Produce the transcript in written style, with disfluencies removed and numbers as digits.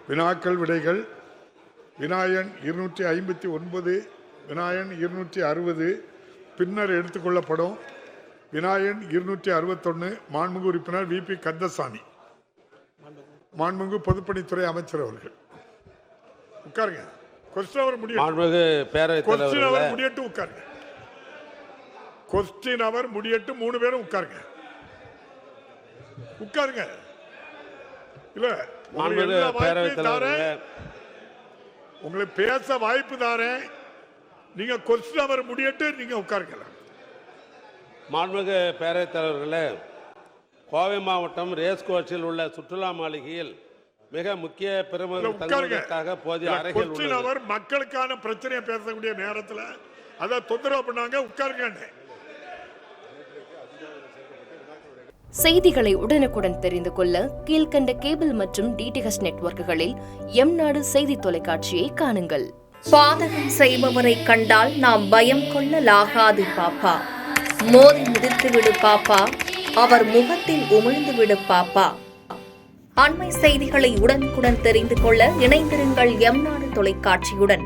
வினாக்கள் விடைகள் வினாயன் 259, வினாயன் 260 பின்னர் எடுத்துக்கொள்ளப்படும். வினாயன் 261 மாண்புமிகு உறுப்பினர் VP கந்தசாமி, மாண்புமிகு பொதுப்பணித்துறை அமைச்சர் அவர்கள். உட்காருங்க. கொஸ்டின் அவர் முடியட்டும். உட்காருங்க. கொஸ்டின் அவர் முடியட்டும். 3 பேரும் உட்காருங்க. உட்காருங்க. இல்ல உங்களை பேச வாய்ப்பு தாரேன். நீங்க கொஸ்டின் அவர் முடியட்டு நீங்க உட்காருங்க. மாண்புமிகு பேரவைத் தலைவர்களே, கோவை மாவட்டம் ரேஸ்கோர்ஸில் உள்ள சுற்றுலா மாளிகையில் மிக முக்கிய பிரமுகர்களுக்காக போதிய அறைகள் உள்ளது. மக்களுக்கான பிரச்சனையை பேசக்கூடிய நேரத்தில் அதை தொந்தரவு பண்ணாங்க. உட்காருங்க. செய்திகளை உடனுக்குடன் தெரிந்து கொள்ள கீழ்கண்ட கேபிள் மற்றும் DTH நெட்வொர்க்குகளில் எம்நாடு செய்தி தொலைக்காட்சியை காணுங்கள். பாதகம் செய்பவரை கண்டால் நாம் பயம் கொள்ளலாகாது பாப்பா. மோதி மிதித்து விடு பாப்பா, அவர் முகத்தில் உமிழ்ந்து விடு பாப்பா. அண்மை செய்திகளை உடனுக்குடன் தெரிந்து கொள்ள இணைந்திருங்கள் எம்நாடு தொலைக்காட்சியுடன்.